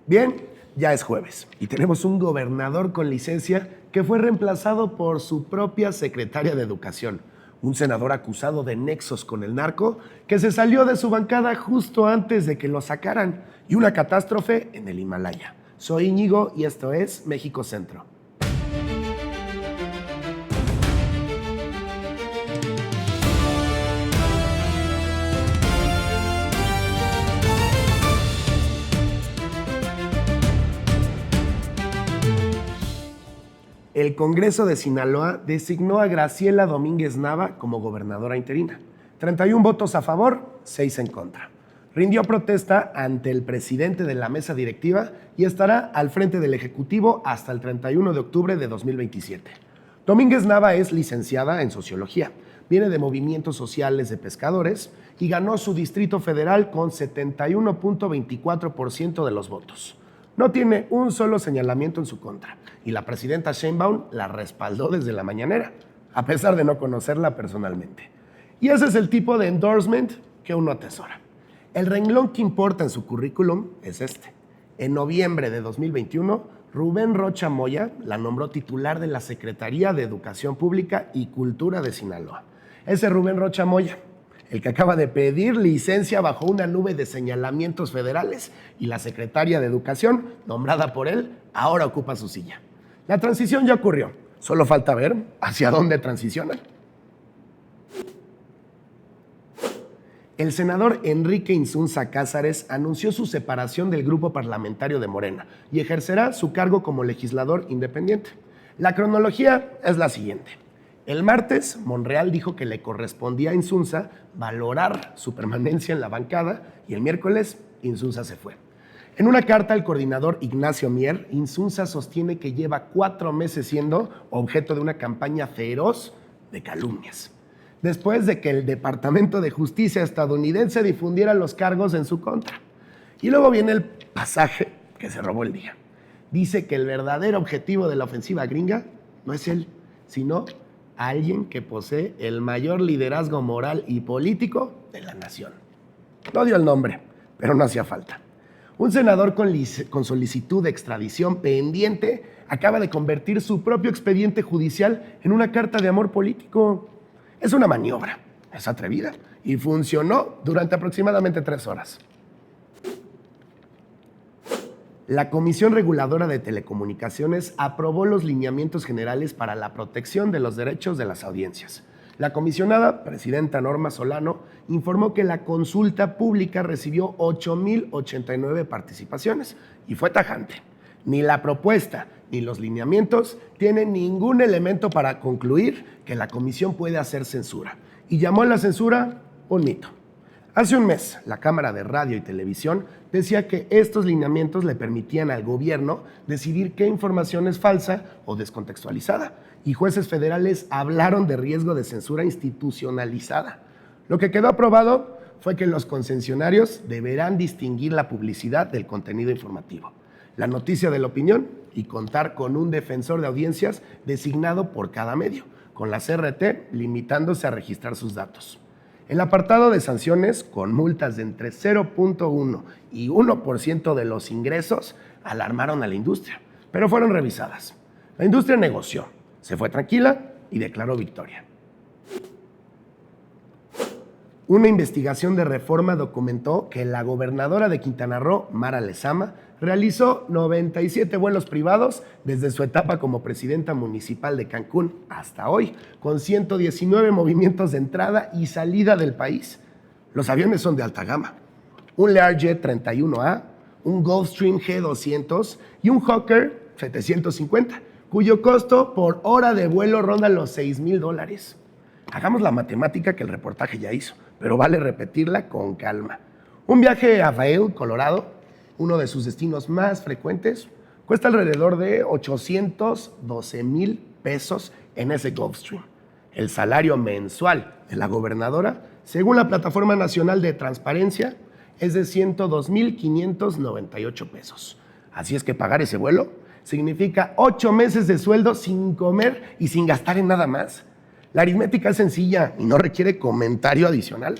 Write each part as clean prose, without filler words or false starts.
Bien, ya es jueves y tenemos un gobernador con licencia que fue reemplazado por su propia secretaria de Educación, un senador acusado de nexos con el narco que se salió de su bancada justo antes de que lo sacaran, y una catástrofe en el Himalaya. Soy Íñigo y esto es México Centro. El Congreso de Sinaloa designó a Graciela Domínguez Nava como gobernadora interina. 31 votos a favor, 6 en contra. Rindió protesta ante el presidente de la mesa directiva y estará al frente del Ejecutivo hasta el 31 de octubre de 2027. Domínguez Nava es licenciada en Sociología, viene de movimientos sociales de pescadores y ganó su distrito federal con 71.24% de los votos. No tiene un solo señalamiento en su contra y la presidenta Sheinbaum la respaldó desde la mañanera, a pesar de no conocerla personalmente. Y ese es el tipo de endorsement que uno atesora. El renglón que importa en su currículum es este. En noviembre de 2021, Rubén Rocha Moya la nombró titular de la Secretaría de Educación Pública y Cultura de Sinaloa. Ese Rubén Rocha Moya, el que acaba de pedir licencia bajo una nube de señalamientos federales, y la secretaria de Educación, nombrada por él, ahora ocupa su silla. La transición ya ocurrió, solo falta ver hacia dónde transicionan. El senador Enrique Insunza Cázares anunció su separación del grupo parlamentario de Morena y ejercerá su cargo como legislador independiente. La cronología es la siguiente. El martes, Monreal dijo que le correspondía a Insunza valorar su permanencia en la bancada y el miércoles, Insunza se fue. En una carta al coordinador Ignacio Mier, Insunza sostiene que lleva 4 meses siendo objeto de una campaña feroz de calumnias, después de que el Departamento de Justicia estadounidense difundiera los cargos en su contra. Y luego viene el pasaje que se robó el día. Dice que el verdadero objetivo de la ofensiva gringa no es él, sino alguien que posee el mayor liderazgo moral y político de la nación. No dio el nombre, pero no hacía falta. Un senador con solicitud de extradición pendiente acaba de convertir su propio expediente judicial en una carta de amor político. Es una maniobra, es atrevida y funcionó durante aproximadamente 3 horas. La Comisión Reguladora de Telecomunicaciones aprobó los lineamientos generales para la protección de los derechos de las audiencias. La comisionada, presidenta Norma Solano, informó que la consulta pública recibió 8,089 participaciones y fue tajante. Ni la propuesta ni los lineamientos tienen ningún elemento para concluir que la comisión puede hacer censura, y llamó a la censura un mito. Hace un mes, la Cámara de Radio y Televisión decía que estos lineamientos le permitían al gobierno decidir qué información es falsa o descontextualizada, y jueces federales hablaron de riesgo de censura institucionalizada. Lo que quedó aprobado fue que los concesionarios deberán distinguir la publicidad del contenido informativo, la noticia de la opinión, y contar con un defensor de audiencias designado por cada medio, con la CRT limitándose a registrar sus datos. El apartado de sanciones, con multas de entre 0.1 y 1% de los ingresos, alarmaron a la industria, pero fueron revisadas. La industria negoció, se fue tranquila y declaró victoria. Una investigación de Reforma documentó que la gobernadora de Quintana Roo, Mara Lezama, realizó 97 vuelos privados desde su etapa como presidenta municipal de Cancún hasta hoy, con 119 movimientos de entrada y salida del país. Los aviones son de alta gama. Un Learjet 31A, un Gulfstream G200 y un Hawker 750, cuyo costo por hora de vuelo ronda los $6,000. Hagamos la matemática que el reportaje ya hizo, pero vale repetirla con calma. Un viaje a Vail, Colorado, uno de sus destinos más frecuentes, cuesta alrededor de 812,000 pesos en ese Gulfstream. El salario mensual de la gobernadora, según la Plataforma Nacional de Transparencia, es de 102,598 pesos. Así es que pagar ese vuelo significa 8 meses de sueldo sin comer y sin gastar en nada más. La aritmética es sencilla y no requiere comentario adicional.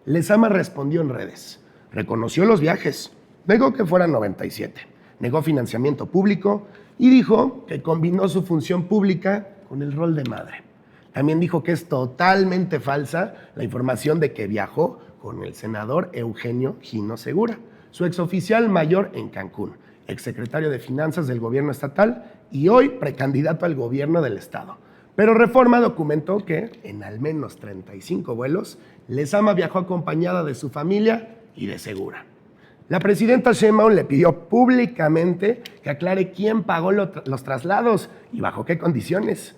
Lezama respondió en redes, reconoció los viajes, negó que fueran 97, negó financiamiento público y dijo que combinó su función pública con el rol de madre. También dijo que es totalmente falsa la información de que viajó con el senador Eugenio Gino Segura, su exoficial mayor en Cancún, exsecretario de Finanzas del gobierno estatal y hoy precandidato al gobierno del estado. Pero Reforma documentó que en al menos 35 vuelos, Lezama viajó acompañada de su familia y de Segura. La presidenta Sheinbaum le pidió públicamente que aclare quién pagó los traslados y bajo qué condiciones.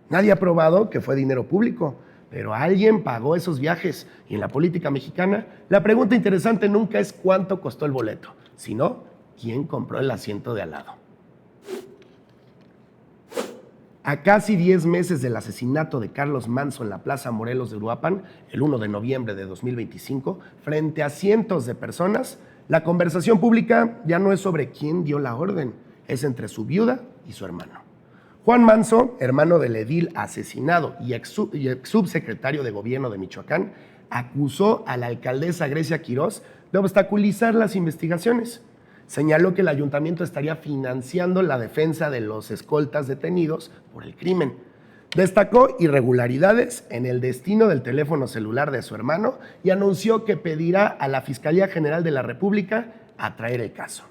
Nadie ha probado que fue dinero público, pero alguien pagó esos viajes. Y en la política mexicana, la pregunta interesante nunca es cuánto costó el boleto, sino quién compró el asiento de al lado. A casi 10 meses del asesinato de Carlos Manzo en la Plaza Morelos de Uruapan, el 1 de noviembre de 2025, frente a cientos de personas, la conversación pública ya no es sobre quién dio la orden, es entre su viuda y su hermano. Juan Manzo, hermano del edil asesinado y ex subsecretario de Gobierno de Michoacán, acusó a la alcaldesa Grecia Quirós de obstaculizar las investigaciones. Señaló que el ayuntamiento estaría financiando la defensa de los escoltas detenidos por el crimen. Destacó irregularidades en el destino del teléfono celular de su hermano y anunció que pedirá a la Fiscalía General de la República atraer el caso.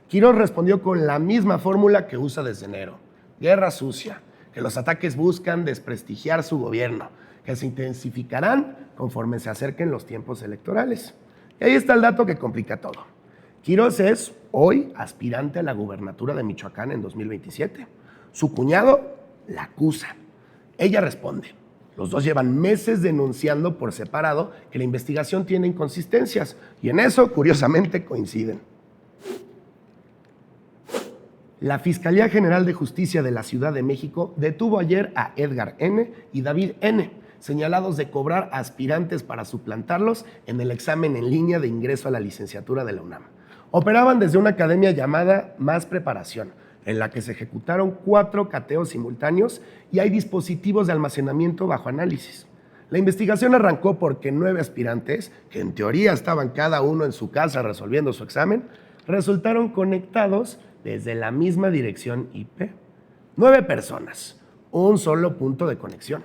Quirós respondió con la misma fórmula que usa desde enero: guerra sucia, que los ataques buscan desprestigiar su gobierno, que se intensificarán conforme se acerquen los tiempos electorales. Y ahí está el dato que complica todo. Quirós es hoy aspirante a la gubernatura de Michoacán en 2027. Su cuñado la acusa. Ella responde. Los dos llevan meses denunciando por separado que la investigación tiene inconsistencias y en eso, curiosamente, coinciden. La Fiscalía General de Justicia de la Ciudad de México detuvo ayer a Edgar N. y David N., señalados de cobrar aspirantes para suplantarlos en el examen en línea de ingreso a la licenciatura de la UNAM. Operaban desde una academia llamada Más Preparación, en la que se ejecutaron 4 cateos simultáneos y hay dispositivos de almacenamiento bajo análisis. La investigación arrancó porque 9 aspirantes, que en teoría estaban cada uno en su casa resolviendo su examen, resultaron conectados desde la misma dirección IP. 9 personas, un solo punto de conexión.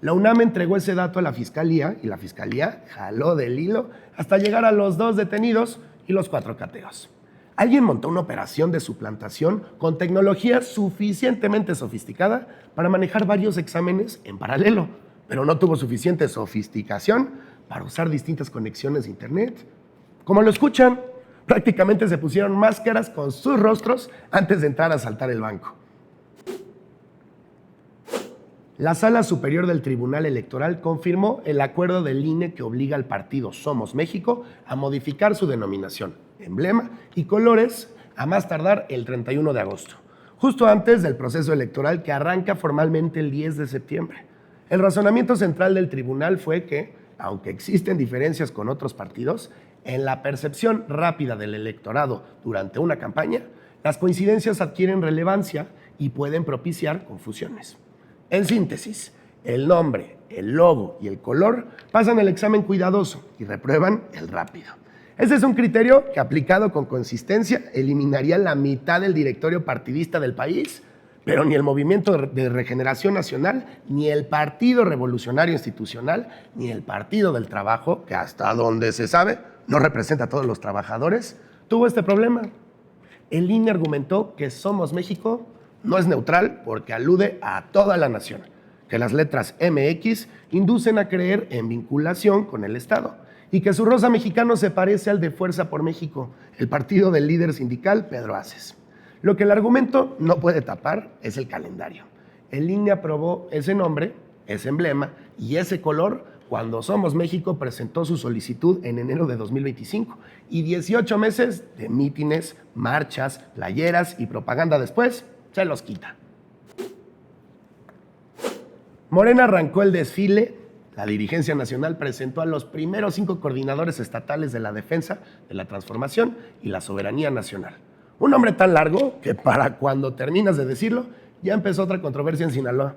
La UNAM entregó ese dato a la Fiscalía y la Fiscalía jaló del hilo hasta llegar a los 2 detenidos y los 4 cateos. Alguien montó una operación de suplantación con tecnología suficientemente sofisticada para manejar varios exámenes en paralelo, pero no tuvo suficiente sofisticación para usar distintas conexiones de internet. Como lo escuchan, prácticamente se pusieron máscaras con sus rostros antes de entrar a asaltar el banco. La Sala Superior del Tribunal Electoral confirmó el acuerdo del INE que obliga al partido Somos México a modificar su denominación, emblema y colores a más tardar el 31 de agosto, justo antes del proceso electoral que arranca formalmente el 10 de septiembre. El razonamiento central del tribunal fue que, aunque existen diferencias con otros partidos, en la percepción rápida del electorado durante una campaña, las coincidencias adquieren relevancia y pueden propiciar confusiones. En síntesis, el nombre, el logo y el color pasan el examen cuidadoso y reprueban el rápido. Ese es un criterio que, aplicado con consistencia, eliminaría la mitad del directorio partidista del país, pero ni el Movimiento de Regeneración Nacional, ni el Partido Revolucionario Institucional, ni el Partido del Trabajo, que hasta donde se sabe no representa a todos los trabajadores, tuvo este problema. El INE argumentó que Somos México no es neutral porque alude a toda la nación, que las letras MX inducen a creer en vinculación con el Estado y que su rosa mexicano se parece al de Fuerza por México, el partido del líder sindical Pedro Aces. Lo que el argumento no puede tapar es el calendario. El INE aprobó ese nombre, ese emblema y ese color cuando Somos México presentó su solicitud en enero de 2025 y 18 meses de mítines, marchas, playeras y propaganda después se los quita. Morena arrancó el desfile. La dirigencia nacional presentó a los primeros 5 coordinadores estatales de la defensa, de la transformación y la soberanía nacional. Un nombre tan largo que para cuando terminas de decirlo, ya empezó otra controversia en Sinaloa.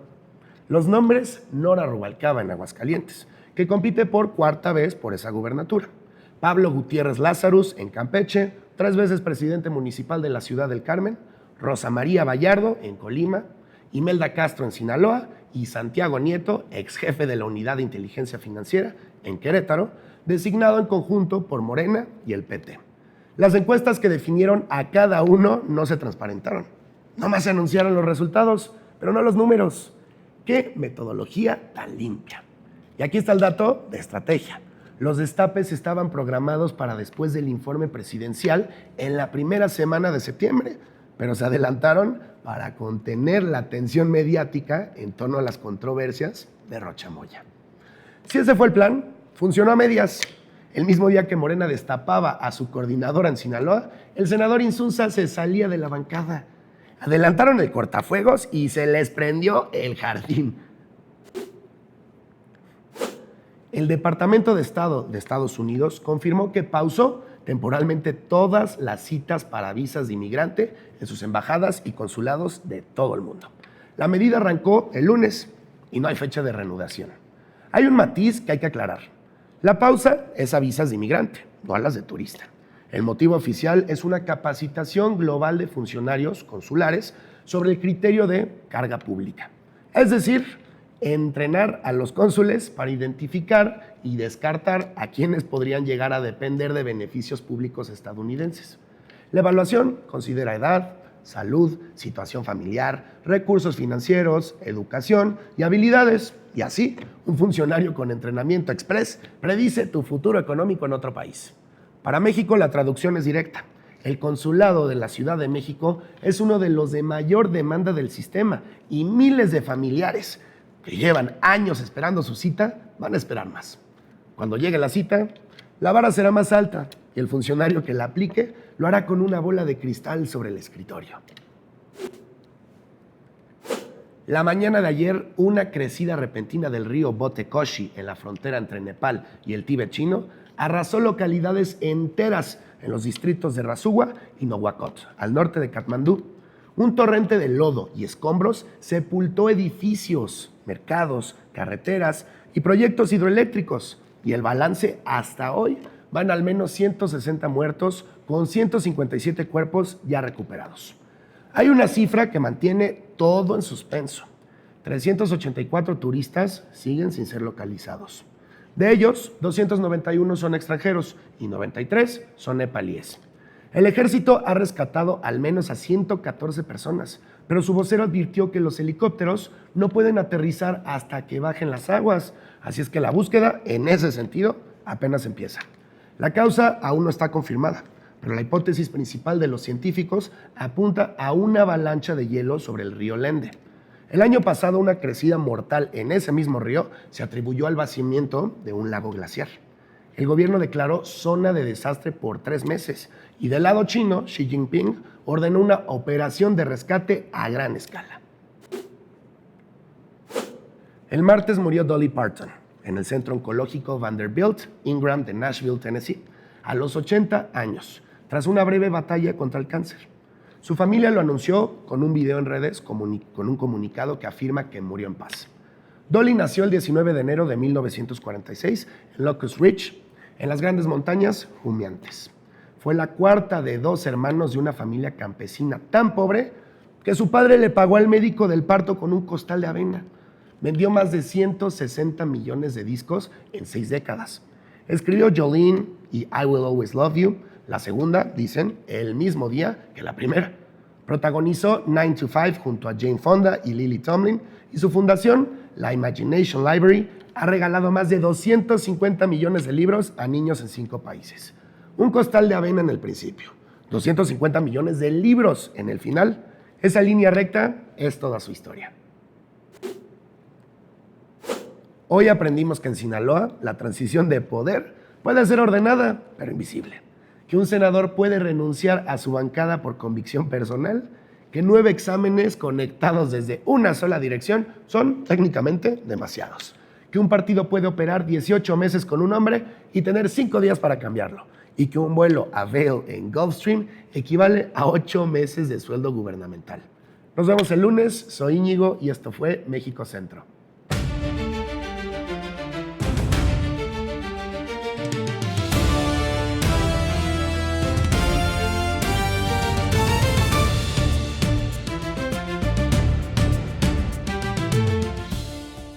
Los nombres: Nora Rubalcaba en Aguascalientes, que compite por 4ª vez por esa gubernatura; Pablo Gutiérrez Lazarus en Campeche, 3 veces presidente municipal de la Ciudad del Carmen, Rosa María Vallardo en Colima, Imelda Castro en Sinaloa y Santiago Nieto, ex jefe de la Unidad de Inteligencia Financiera en Querétaro, designado en conjunto por Morena y el PT. Las encuestas que definieron a cada uno no se transparentaron. Nomás se anunciaron los resultados, pero no los números. ¡Qué metodología tan limpia! Y aquí está el dato de estrategia. Los destapes estaban programados para después del informe presidencial en la primera semana de septiembre, pero se adelantaron para contener la tensión mediática en torno a las controversias de Rocha Moya. Si ese fue el plan, funcionó a medias. El mismo día que Morena destapaba a su coordinadora en Sinaloa, el senador Insunza se salía de la bancada. Adelantaron el cortafuegos y se les prendió el jardín. El Departamento de Estado de Estados Unidos confirmó que pausó temporalmente todas las citas para visas de inmigrante en sus embajadas y consulados de todo el mundo. La medida arrancó el lunes y no hay fecha de reanudación. Hay un matiz que hay que aclarar. La pausa es a visas de inmigrante, no a las de turista. El motivo oficial es una capacitación global de funcionarios consulares sobre el criterio de carga pública. Es decir, entrenar a los cónsules para identificar y descartar a quienes podrían llegar a depender de beneficios públicos estadounidenses. La evaluación considera edad, salud, situación familiar, recursos financieros, educación y habilidades. Y así, un funcionario con entrenamiento express predice tu futuro económico en otro país. Para México, la traducción es directa. El consulado de la Ciudad de México es uno de los de mayor demanda del sistema y miles de familiares que llevan años esperando su cita van a esperar más. Cuando llegue la cita, la vara será más alta y el funcionario que la aplique lo hará con una bola de cristal sobre el escritorio. La mañana de ayer, una crecida repentina del río Botekoshi en la frontera entre Nepal y el Tíbet chino arrasó localidades enteras en los distritos de Rasuwa y Nuwakot, al norte de Katmandú. Un torrente de lodo y escombros sepultó edificios, mercados, carreteras y proyectos hidroeléctricos. Y el balance hasta hoy van al menos 160 muertos con 157 cuerpos ya recuperados. Hay una cifra que mantiene todo en suspenso. 384 turistas siguen sin ser localizados. De ellos, 291 son extranjeros y 93 son nepalíes. El ejército ha rescatado al menos a 114 personas, pero su vocero advirtió que los helicópteros no pueden aterrizar hasta que bajen las aguas, así es que la búsqueda, en ese sentido, apenas empieza. La causa aún no está confirmada, pero la hipótesis principal de los científicos apunta a una avalancha de hielo sobre el río Lende. El año pasado, una crecida mortal en ese mismo río se atribuyó al vaciamiento de un lago glaciar. El gobierno declaró zona de desastre por 3 meses y del lado chino, Xi Jinping ordenó una operación de rescate a gran escala. El martes murió Dolly Parton en el Centro Oncológico Vanderbilt Ingram de Nashville, Tennessee, a los 80 años, tras una breve batalla contra el cáncer. Su familia lo anunció con un video en redes con un comunicado que afirma que murió en paz. Dolly nació el 19 de enero de 1946 en Locust Ridge, en las grandes montañas humeantes. Fue la cuarta de 2 hermanos de una familia campesina tan pobre que su padre le pagó al médico del parto con un costal de avena. Vendió más de 160 millones de discos en 6 décadas. Escribió Jolene y I Will Always Love You, la segunda, dicen, el mismo día que la primera. Protagonizó 9 to 5 junto a Jane Fonda y Lily Tomlin y su fundación, la Imagination Library, ha regalado más de 250 millones de libros a niños en 5 países. Un costal de avena en el principio, 250 millones de libros en el final. Esa línea recta es toda su historia. Hoy aprendimos que en Sinaloa la transición de poder puede ser ordenada, pero invisible. Que un senador puede renunciar a su bancada por convicción personal, que 9 exámenes conectados desde una sola dirección son técnicamente demasiados, que un partido puede operar 18 meses con un hombre y tener 5 días para cambiarlo, y que un vuelo a Vail en Gulfstream equivale a 8 meses de sueldo gubernamental. Nos vemos el lunes, soy Íñigo y esto fue México Centro.